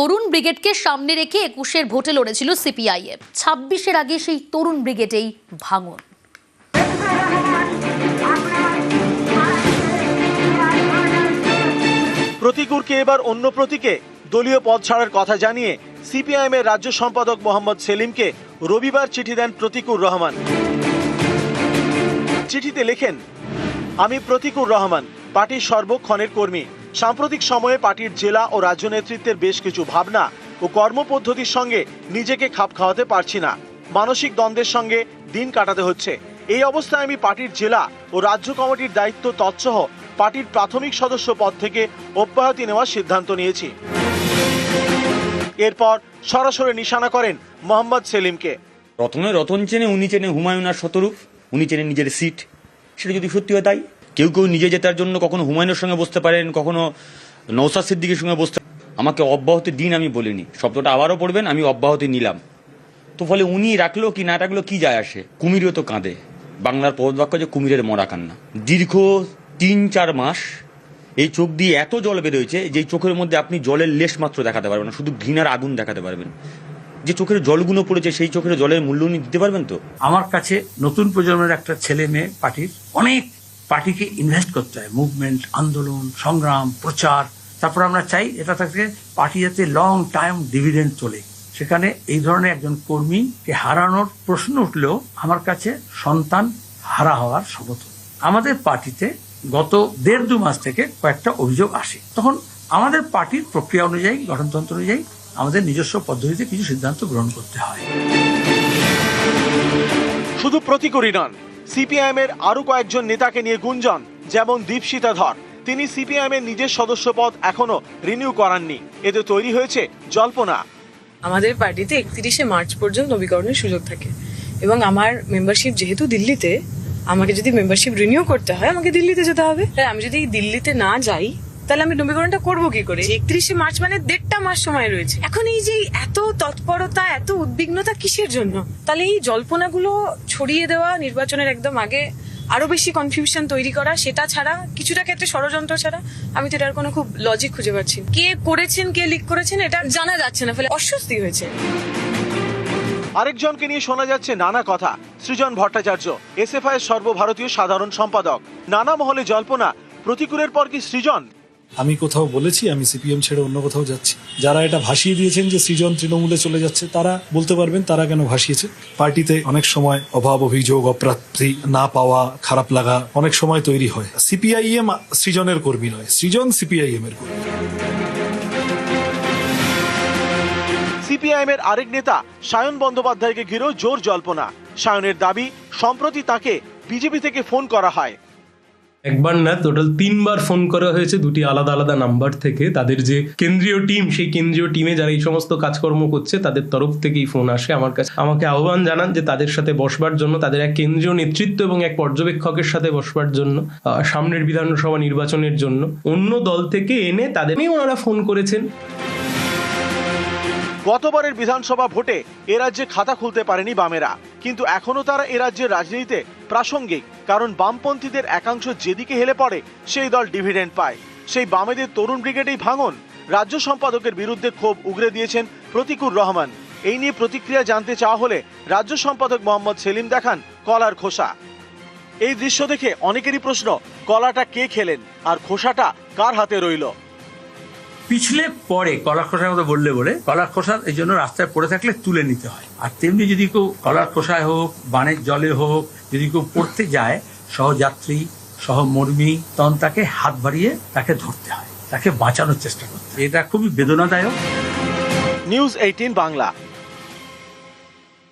তরুণ ব্রিগেডকে সামনে রেখে ২১-এর ভোটে লড়েছিল সিপিআইএম। ২৬-এর আগে সেই তরুণ ব্রিগেডেই ভাঙন। প্রতিকুরকে এবার অন্য প্রতীকে দলীয় পদ ছাড়ার কথা জানিয়ে সিপিআইএম এর রাজ্য সম্পাদক মোহাম্মদ সেলিমকে রবিবার চিঠি দেন প্রতিকুর রহমান। চিঠিতে লেখেন, আমি প্রতিকুর রহমান, পার্টির সর্বক্ষণের কর্মী। সাম্প্রতিক সময়ে পার্টির জেলা ও রাজ্য নেতৃত্বের বেশ কিছু ভাবনা ও কর্মপদ্ধতির সঙ্গে নিজেকে খাপ খাওয়াতে পারছি না। মানসিক দ্বন্দ্বের সঙ্গে দিন কাটাতে হচ্ছে। এই অবস্থায় আমি পার্টির জেলা ও রাজ্য কমিটির দায়িত্ব তৎসহ পার্টির প্রাথমিক সদস্য পদ থেকে অব্যাহতি নেওয়ার সিদ্ধান্ত নিয়েছি। এরপর সরাসরি নিশানা করেন মোহাম্মদ সেলিমকে। রতন চেনে, উনি চেনে হুমায়ুন আর শতরূপ, উনি চেনে নিজের সিট। সেটা যদি সত্যি হয় তাই। কেউ কেউ নিজে জেতার জন্য কখনো হুমায়ুনের সঙ্গে বসতে পারেন, কখনো নওশাদ সিদ্দিকীর সঙ্গে বসতে। আমাকে অব্যাহতি দিন আমি বলিনি, শব্দটা আবারও পড়বেন, আমি অব্যাহতি নিলাম। তো ফলে উনি রাখলো কি না রাখলো কি যায় আসে? কুমিরও তো কাঁদে। বাংলার প্রবাদ বাক্য যে কুমিরের মরা কান্না। দীর্ঘ ৩-৪ মাস এই চোখ দিয়ে এত জল বেরোয়েছে যে চোখের মধ্যে আপনি জলের লেশ মাত্র দেখাতে পারবেন না, শুধু ঘৃণার আগুন দেখাতে পারবেন। যে চোখের জলগুলো পড়েছে সেই চোখের জলের মূল্য উনি দিতে পারবেন তো? আমার কাছে নতুন প্রজন্মের একটা ছেলে মেয়ে পার্টির অনেক পার্টিকে ইনভেস্ট করতে হয়, মুভমেন্ট, আন্দোলন, সংগ্রাম, প্রচার। তারপর আমরা চাই এটা থেকে পার্টি যাতে লং টাইম ডিভিডেন্ড তোলে। সেখানে এই ধরনের একজন কর্মীকে হারানোর প্রশ্ন উঠলেও আমার কাছে সন্তান হারা হওয়ার সমতুল্য। আমাদের পার্টিতে গত ১.৫-২ মাস থেকে কয়েকটা অভিযোগ আসে। তখন আমাদের পার্টির প্রক্রিয়া অনুযায়ী, গঠনতন্ত্র অনুযায়ী আমাদের নিজস্ব পদ্ধতিতে কিছু সিদ্ধান্ত গ্রহণ করতে হয়। শুধু প্রতিকুরই নন, সিপিআইএম এর আরো কয়েকজন নেতাকে নিয়ে গুঞ্জন, যেমন দীপশিতা ধর। তিনি সিপিআইএম এর নিজের সদস্য পদ এখনো রিনিউ করাননি। এতে তৈরি হয়েছে জল্পনা। আমাদের পার্টিতে ৩১শে মার্চ পর্যন্ত নবীকরণের সুযোগ থাকে এবং আমার মেম্বারশিপ যেহেতু দিল্লিতে, আমাকে যদি মেম্বারশিপ রিনিউ করতে হয় আমাকে দিল্লিতে যেতে হবে। আমি যদি দিল্লিতে না যাই তাহলে আমি নবীকরণটা করবো কি করে? ৩১শে মার্চ মানে ১.৫ মাস সময় রয়েছে। এখন এই যে এত তৎপরতা, এত উদ্বিগ্নতা কিসের জন্য? তাহলে এই জল্পনাগুলো ছড়িয়ে দেওয়া, নির্বাচনের একদম আগে আরো বেশি কনফিউশন তৈরি করা, সেটা ছাড়া, কিছুটা ক্ষেত্রে ষড়যন্ত্র ছাড়া আমি তো এটার কোনো খুব লজিক খুঁজে পাচ্ছি। কে করেছেন, কে লিক করেছেন এটা জানা যাচ্ছে না, ফলে অস্বস্তি হয়েছে। আরেকজনকে নিয়ে শোনা যাচ্ছে নানা কথা। সৃজন ভট্টাচার্য, এসএফআই এর সর্বভারতীয় সাধারণ সম্পাদক। নানা মহলে জল্পনা, প্রতিকুরের পর কি সৃজন? আমি কোথাও বলেছি আমি সিপিএম ছেড়ে অন্য কোথাও যাচ্ছি? যারা এটা ভাসিয়ে দিয়েছেন যে সৃজন তৃণমূলে চলে যাচ্ছে, তারা বলতে পারবেন তারা কেন ভাসিয়েছে। পার্টিতে অনেক সময় অভাব, অভিযোগ, অপ্রাপ্তি, না পাওয়া, খারাপ লাগা অনেক সময় তৈরি হয়। সিপিআইএম সৃজনের কর্মী নয়, সৃজন সিপিআইএম এর কর্মী। সিপিআইএম এর আরেক নেতা সায়ন বন্দ্যোপাধ্যায়কে ঘিরেও জোর জল্পনা। সায়নের দাবি, সম্প্রতি তাকে বিজেপি থেকে ফোন করা হয়। একবার না, টোটাল ৩ বার ফোন করা হয়েছে, 2টি আলাদা আলাদা নাম্বার থেকে। তাদের যে কেন্দ্রীয় টিম, সেই কেন্দ্রীয় টিমে যারা এই সমস্ত কাজকর্ম করছে তাদের তরফ থেকেই ফোন আসে আমার কাছে। আমাকে আহ্বান জানান যে তাদের সাথে বসবার জন্য, তাদের এক কেন্দ্রীয় নেতৃত্ব এবং এক পর্যবেক্ষকের সাথে বসবার জন্য, সামনের বিধানসভা নির্বাচনের জন্য অন্য দল থেকে এনে তাদের ওনারা ফোন করেছেন। গতবারের বিধানসভা ভোটে এ রাজ্যে খাতা খুলতে পারেনি বামেরা, কিন্তু এখনো তারা এ রাজ্যের রাজনীতিতে প্রাসঙ্গিক। কারণ বামপন্থীদের একাংশ যেদিকে হেলে পড়ে সেই দল ডিভিডেন্ড পায়। সেই বামেদের তরুণ ব্রিগেডেই ভাঙন। রাজ্য সম্পাদকের বিরুদ্ধে ক্ষোভ উগরে দিয়েছেন প্রতিকুর রহমান। এই নিয়ে প্রতিক্রিয়া জানতে চাওয়া হলে রাজ্য সম্পাদক মোহাম্মদ সেলিম দেখান কলার খোসা। এই দৃশ্য দেখে অনেকেরই প্রশ্ন, কলাটা কে খেলেন আর খোসাটা কার হাতে রইল? পিছলে পরে কলার খোসার মতো বললে কলার খোসা এই জন্য রাস্তায় পড়ে থাকলে তুলে নিতে হয়। আর তেমনি যদি কেউ কলার খোসায় হোক, বানের জলে হোক, যদি কেউ পড়তে যায়, সহযাত্রী, সহমর্মী, তখন তাকে হাত বাড়িয়ে তাকে ধরতে হয়, তাকে বাঁচানোর চেষ্টা করতে হয়। এটা খুবই বেদনাদায়ক। নিউজ 18 বাংলা।